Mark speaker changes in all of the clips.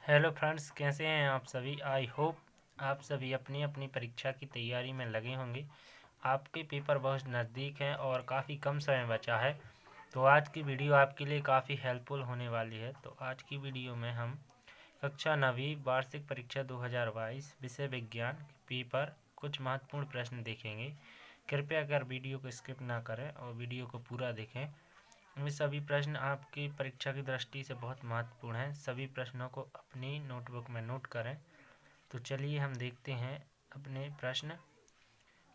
Speaker 1: Hello friends, कैसे हैं आप सभी। आई होप आप सभी अपनी अपनी परीक्षा की तैयारी में लगे होंगे। आपके पेपर बहुत नज़दीक हैं और काफ़ी कम समय बचा है। तो आज की वीडियो आपके लिए काफ़ी हेल्पफुल होने वाली है। तो आज की वीडियो में हम कक्षा 9वीं वार्षिक परीक्षा 2022 विषय विज्ञान पेपर कुछ महत्वपूर्ण प्रश्न देखेंगे। कृपया कर वीडियो को स्किप ना करें और वीडियो को पूरा देखें। ये सभी प्रश्न आपकी परीक्षा की दृष्टि से बहुत महत्वपूर्ण हैं। सभी प्रश्नों को अपनी नोटबुक में नोट करें। तो चलिए हम देखते हैं अपने प्रश्न।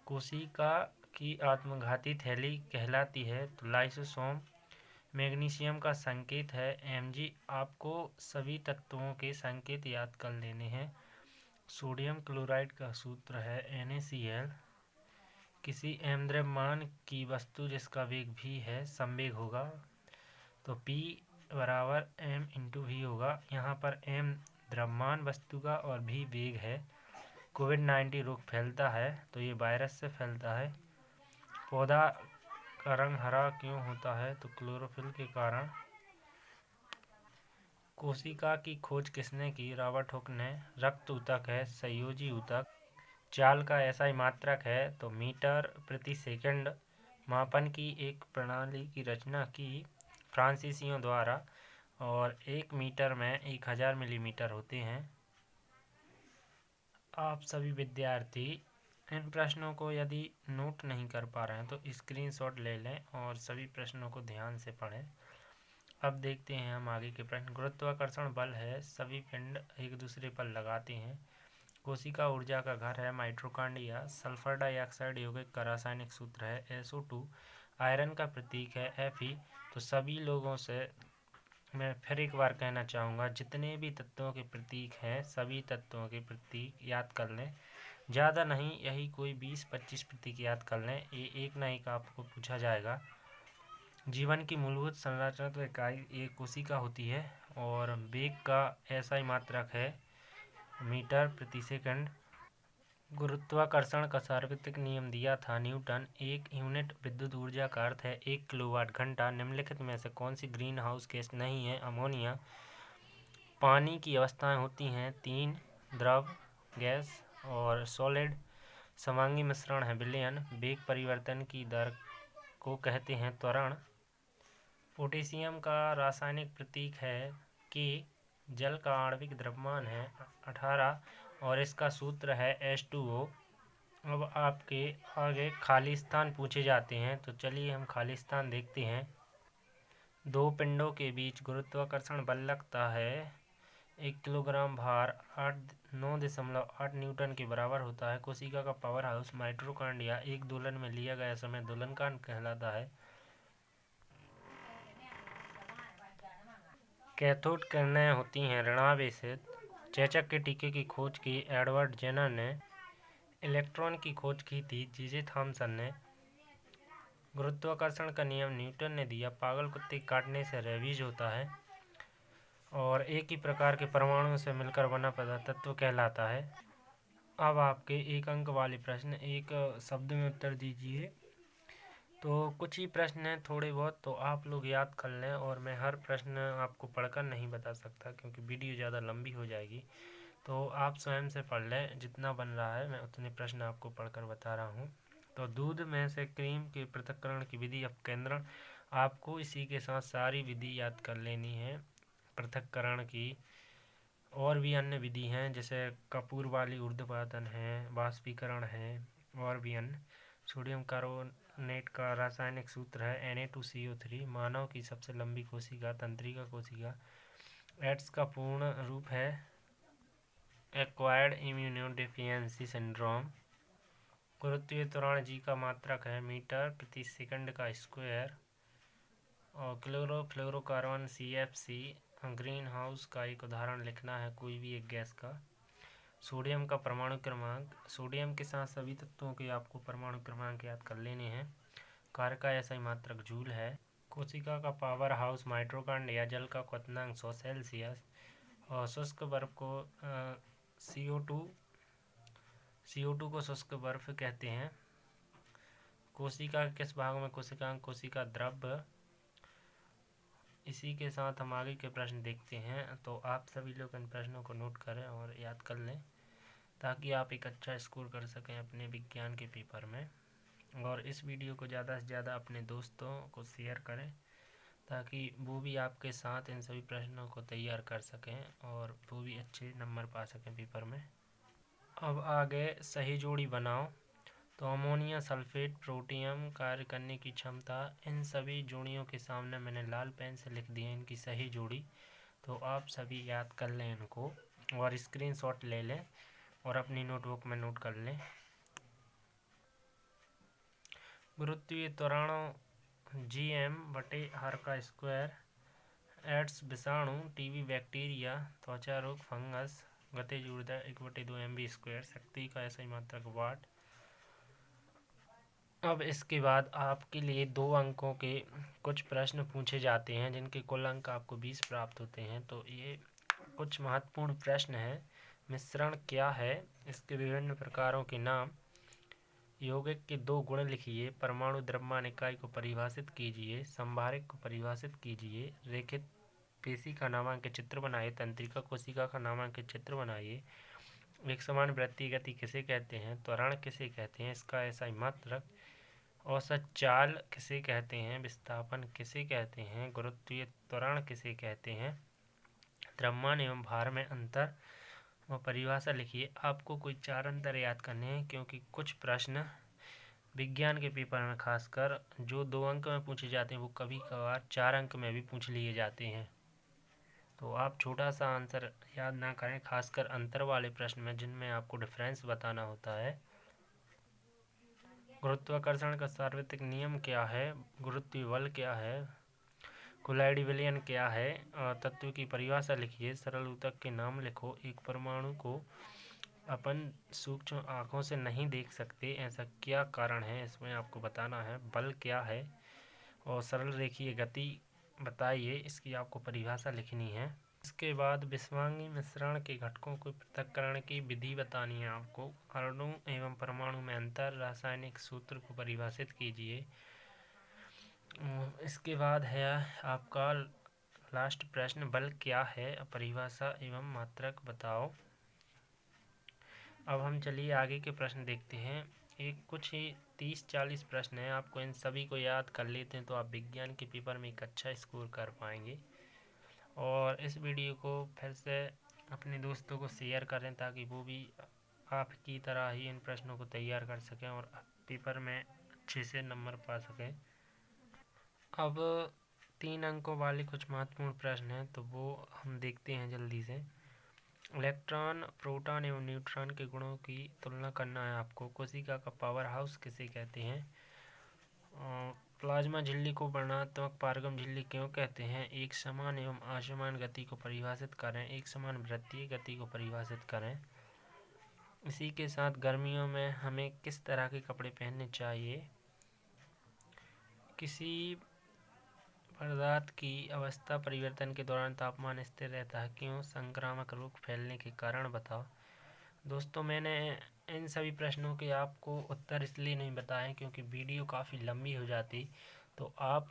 Speaker 1: कोशिका की आत्मघाती थैली कहलाती है तो लाइसोसोम। मैग्नीशियम का संकेत है Mg। आपको सभी तत्वों के संकेत याद कर लेने हैं। सोडियम क्लोराइड का सूत्र है NaCl। किसी m द्रव्यमान की वस्तु जिसका वेग v है संवेग होगा तो P बराबर m इंटू वी होगा। यहाँ पर m द्रव्यमान वस्तु का और v वेग है। कोविड-19 रोग फैलता है तो ये वायरस से फैलता है। पौधा का रंग हरा क्यों होता है तो क्लोरोफिल के कारण। कोशिका की खोज किसने की? रॉबर्ट हुक ने। रक्त ऊतक है संयोजी ऊतक। चाल का SI मात्रक है तो मीटर प्रति सेकंड। मापन की एक प्रणाली की रचना की फ्रांसीसियों द्वारा और 1 मीटर में 1000 मिलीमीटर होते हैं। आप सभी विद्यार्थी इन प्रश्नों को यदि नोट नहीं कर पा रहे हैं तो स्क्रीनशॉट ले लें और सभी प्रश्नों को ध्यान से पढ़ें। अब देखते हैं हम आगे के प्रश्न। गुरुत्वाकर्षण बल है, सभी पिंड एक दूसरे पर लगाते हैं। कोशिका ऊर्जा का घर है माइटोकॉन्ड्रिया। सल्फर डाइऑक्साइड यौगिक का रासायनिक सूत्र है SO2। आयरन का प्रतीक है Fe। तो सभी लोगों से मैं फिर एक बार कहना चाहूँगा, जितने भी तत्वों के प्रतीक हैं सभी तत्वों के प्रतीक याद कर लें। ज़्यादा नहीं, यही कोई 20-25 प्रतीक याद कर लें। ये एक ना एक आपको पूछा जाएगा। जीवन की मूलभूत संरचनात्मक इकाई एक कोशिका होती है और वेग का SI मात्रक है मीटर प्रति सेकंड। गुरुत्वाकर्षण का सार्वत्रिक नियम दिया था न्यूटन। एक यूनिट विद्युत ऊर्जा का अर्थ है 1 किलोवाट घंटा। निम्नलिखित में से कौन सी ग्रीन हाउस गैस नहीं है? अमोनिया। पानी की अवस्थाएं होती हैं 3, द्रव, गैस और सॉलिड। समांगी मिश्रण है विलयन। वेग परिवर्तन की दर को कहते हैं त्वरण। पोटेशियम का रासायनिक प्रतीक है K। जल का आणविक द्रव्यमान है 18 और इसका सूत्र है H2O। अब आपके आगे खाली स्थान पूछे जाते हैं तो चलिए हम खाली स्थान देखते हैं। दो पिंडों के बीच गुरुत्वाकर्षण बल लगता है 1 किलोग्राम भार 9.8 न्यूटन के बराबर होता है। कोशिका का पावर हाउस माइटोकॉन्ड्रिया। एक दोलन में लिया गया समय दोलनकाल कहलाता है। कैथोड किरणें होती हैं ऋणावेशित। चेचक के टीके की खोज की एडवर्ड जेनर ने। इलेक्ट्रॉन की खोज की थी JJ थॉमसन ने। गुरुत्वाकर्षण का नियम न्यूटन ने दिया। पागल कुत्ते काटने से रेबीज होता है और एक ही प्रकार के परमाणुओं से मिलकर बना पदार्थ तत्व कहलाता है। अब आपके 1 अंक वाले प्रश्न, एक शब्द में उत्तर दीजिए। तो कुछ ही प्रश्न हैं थोड़े बहुत, तो आप लोग याद कर लें और मैं हर प्रश्न आपको पढ़कर नहीं बता सकता क्योंकि वीडियो ज़्यादा लंबी हो जाएगी। तो आप स्वयं से पढ़ लें, जितना बन रहा है मैं उतने प्रश्न आपको पढ़कर बता रहा हूँ। तो दूध में से क्रीम के पृथक्करण की विधि अपकेंद्रण। आपको इसी के साथ सारी विधि याद कर लेनी है पृथक्करण की। और भी अन्य विधि हैं जैसे कपूर वाली ऊर्ध्वपातन है, वाष्पीकरण है और भी अन्य। सोडियम कार्बोनेट का रासायनिक सूत्र है Na2CO3। मानव की सबसे लंबी कोशिका तंत्रिका कोशिका। एड्स का पूर्ण रूप है एक्वायर्ड इम्यूनोडेफिशिएंसी सिंड्रोम। गुरुत्वीय त्वरण G का मात्रक है मीटर प्रति सेकंड का स्क्वायर। और क्लोरोफ्लोरोकार्बन CFC ग्रीन हाउस का एक उदाहरण लिखना है कोई भी एक गैस का। सोडियम का परमाणु क्रमांक। सोडियम के साथ सभी तत्वों के आपको परमाणु क्रमांक याद कर लेने हैं। कार्य का SI मात्रक जूल है। कोशिका का पावर हाउस माइटोकॉन्ड्रिया। जल का क्वथनांक 100 सेल्सियस। और शुष्क बर्फ को CO2 को शुष्क बर्फ कहते हैं। कोशिका के किस भाग में कोशिका द्रव्य इसी के साथ हम आगे के प्रश्न देखते हैं। तो आप सभी लोग इन प्रश्नों को नोट करें और याद कर लें ताकि आप एक अच्छा स्कोर कर सकें अपने विज्ञान के पेपर में। और इस वीडियो को ज़्यादा से ज़्यादा अपने दोस्तों को शेयर करें ताकि वो भी आपके साथ इन सभी प्रश्नों को तैयार कर सकें और वो भी अच्छे नंबर पा सकें पेपर में। अब आगे सही जोड़ी बनाओ। तो अमोनिया सल्फेट प्रोटियम कार्य करने की क्षमता, इन सभी जोड़ियों के सामने मैंने लाल पेन से लिख दी है इनकी सही जोड़ी। तो आप सभी याद कर लें इनको और स्क्रीनशॉट ले लें और अपनी नोटबुक में नोट कर लें। गुरुत्वीय त्वरण Gm/r², एड्स विषाणु, टीबी बैक्टीरिया, त्वचा रोग फंगस, गतिज ऊर्जा 1/2 mv², शक्ति का ऐसा ही मात्रक वाट। अब इसके बाद आपके लिए 2 अंकों के कुछ प्रश्न पूछे जाते हैं जिनके कुल अंक आपको 20 प्राप्त होते हैं। तो ये कुछ महत्वपूर्ण प्रश्न हैं। मिश्रण क्या है, इसके विभिन्न प्रकारों के नाम, यौगिक के 2 गुण लिखिए, परमाणु द्रव्यमान इकाई को परिभाषित कीजिए, संभारक को परिभाषित कीजिए, रेखित पेशी का नामांकित चित्र बनाइए, तंत्रिका कोशिका का नामांकित चित्र बनाइए, एक समान वृत्तीय गति किसे कहते हैं, त्वरण किसे कहते हैं, इसका ऐसा ही मात्रक, औसत चाल किसे कहते हैं, विस्थापन किसे कहते हैं, गुरुत्वीय त्वरण किसे कहते हैं, द्रव्यमान एवं भार में अंतर व परिभाषा लिखिए। आपको कोई 4 अंतर याद करने हैं क्योंकि कुछ प्रश्न विज्ञान के पेपर में खासकर जो 2 अंक में पूछे जाते हैं वो कभी कभार 4 अंक में भी पूछ लिए जाते हैं। तो आप छोटा सा आंसर याद ना करें, खासकर अंतर वाले प्रश्न में जिनमें आपको डिफरेंस बताना होता है। गुरुत्वाकर्षण का सार्वत्रिक नियम क्या है, गुरुत्वीय बल क्या है, कोलाइडी विलयन क्या है, तत्व की परिभाषा लिखिए, सरल ऊतक के नाम लिखो, एक परमाणु को अपन सूक्ष्म आँखों से नहीं देख सकते, ऐसा क्या कारण है, इसमें आपको बताना है, बल क्या है, और सरल रेखीय गति बताइए, इसकी आपको परिभाषा लिखनी है। इसके बाद विषवांगी मिश्रण के घटकों को पृथक्करण की विधि बतानी है आपको, अणु एवं परमाणु में अंतर, रासायनिक सूत्र को परिभाषित कीजिए। इसके बाद है आपका लास्ट प्रश्न, बल क्या है, परिभाषा एवं मात्रक बताओ। अब हम चलिए आगे के प्रश्न देखते हैं। एक कुछ ही 30-40 प्रश्न हैं, आपको इन सभी को याद कर लेते हैं तो आप विज्ञान के पेपर में एक अच्छा स्कोर कर पाएंगे। और इस वीडियो को फिर से अपने दोस्तों को शेयर करें ताकि वो भी आपकी तरह ही इन प्रश्नों को तैयार कर सकें और पेपर में अच्छे से नंबर पा सकें। अब 3 अंकों वाले कुछ महत्वपूर्ण प्रश्न हैं तो वो हम देखते हैं जल्दी से। इलेक्ट्रॉन, प्रोटॉन एवं न्यूट्रॉन के गुणों की तुलना करना है आपको। कोशिका का पावर हाउस किसे कहते हैं, प्लाज्मा झिल्ली को वर्णात्मक पारगम झिल्ली क्यों कहते हैं, एक समान एवं असमान गति को परिभाषित करें, एक समान वृत्तीय गति को परिभाषित करें। इसी के साथ गर्मियों में हमें किस तरह के कपड़े पहनने चाहिए, किसी पदार्थ की अवस्था परिवर्तन के दौरान तापमान स्थिर रहता है क्यों, संक्रामक रोग फैलने के कारण बताओ। दोस्तों मैंने इन सभी प्रश्नों के आपको उत्तर इसलिए नहीं बताए क्योंकि वीडियो काफ़ी लंबी हो जाती, तो आप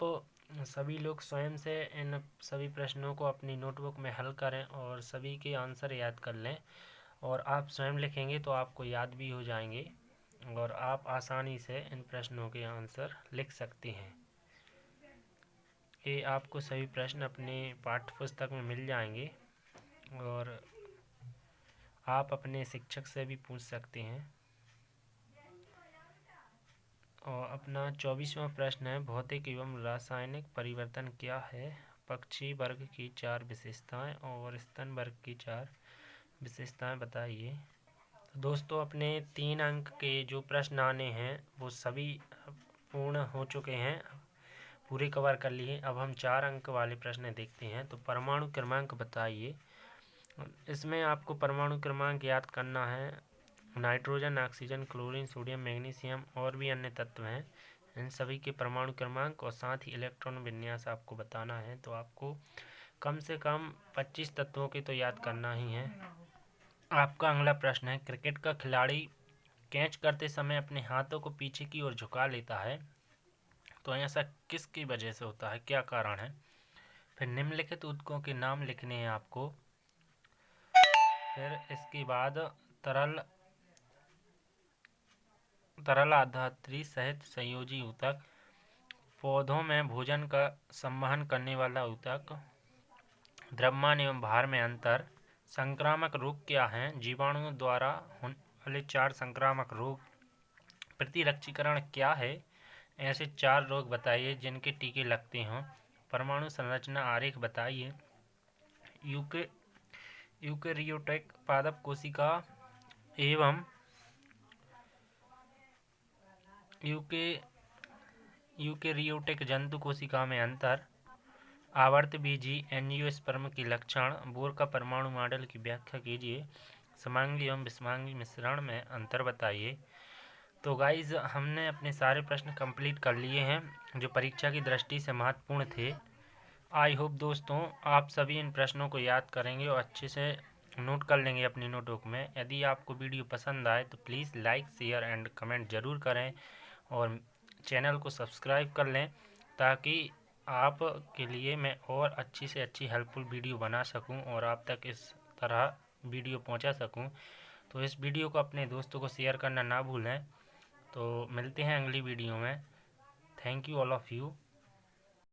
Speaker 1: सभी लोग स्वयं से इन सभी प्रश्नों को अपनी नोटबुक में हल करें और सभी के आंसर याद कर लें और आप स्वयं लिखेंगे तो आपको याद भी हो जाएंगे और आप आसानी से इन प्रश्नों के आंसर लिख सकते हैं। ये आपको सभी प्रश्न अपने पाठ्य पुस्तक में मिल जाएंगे और आप अपने शिक्षक से भी पूछ सकते हैं। और अपना 24वां प्रश्न है, भौतिक एवं रासायनिक परिवर्तन क्या है, पक्षी वर्ग की 4 विशेषताएं और स्तन वर्ग की 4 विशेषताएं बताइए। तो दोस्तों अपने 3 अंक के जो प्रश्न आने हैं वो सभी पूर्ण हो चुके हैं, पूरे कवर कर लिए। अब हम 4 अंक वाले प्रश्न देखते हैं। तो परमाणु क्रमांक बताइए। इसमें आपको परमाणु क्रमांक याद करना है, nitrogen, oxygen, chlorine, sodium, magnesium और भी अन्य तत्व हैं, इन सभी के परमाणु क्रमांक और साथ ही इलेक्ट्रॉन विन्यास आपको बताना है। तो आपको कम से कम 25 तत्वों के तो याद करना ही है। आपका अगला प्रश्न है, क्रिकेट का खिलाड़ी कैच करते समय अपने हाथों को पीछे की ओर झुका लेता है, तो ऐसा किसकी वजह से होता है, क्या कारण है। फिर निम्नलिखित ऊतकों के नाम लिखने हैं आपको। फिर इसके बाद तरल आधात्री सहित संयोजी ऊतक, पौधों में भोजन का संवहन करने वाला ऊतक, द्रव्यमान एवं भार में अंतर, संक्रामक रोग क्या हैं, जीवाणुओं द्वारा होने वाले 4 संक्रामक रोग, प्रतिरक्षीकरण क्या है, ऐसे 4 रोग बताइए जिनके टीके लगते हों, परमाणु संरचना आरेख बताइए, यूकेरियोटिक पादप कोशिका एवं यूकेरियोटिक जंतु कोशिका में अंतर, आवर्तबीजी एंजियोस्पर्म के लक्षण, बोर का परमाणु मॉडल की व्याख्या कीजिए, समांगी एवं विषमांगी मिश्रण में अंतर बताइए। तो गाइज हमने अपने सारे प्रश्न कंप्लीट कर लिए हैं जो परीक्षा की दृष्टि से महत्वपूर्ण थे। आई होप दोस्तों आप सभी इन प्रश्नों को याद करेंगे और अच्छे से नोट कर लेंगे अपनी नोटबुक में। यदि आपको वीडियो पसंद आए तो please like share and comment ज़रूर करें और चैनल को सब्सक्राइब कर लें ताकि आप के लिए मैं और अच्छी से अच्छी हेल्पफुल वीडियो बना सकूं और आप तक इस तरह वीडियो पहुंचा सकूं। तो इस वीडियो को अपने दोस्तों को शेयर करना ना भूलें। तो मिलते हैं अगली वीडियो में। Thank you all of you.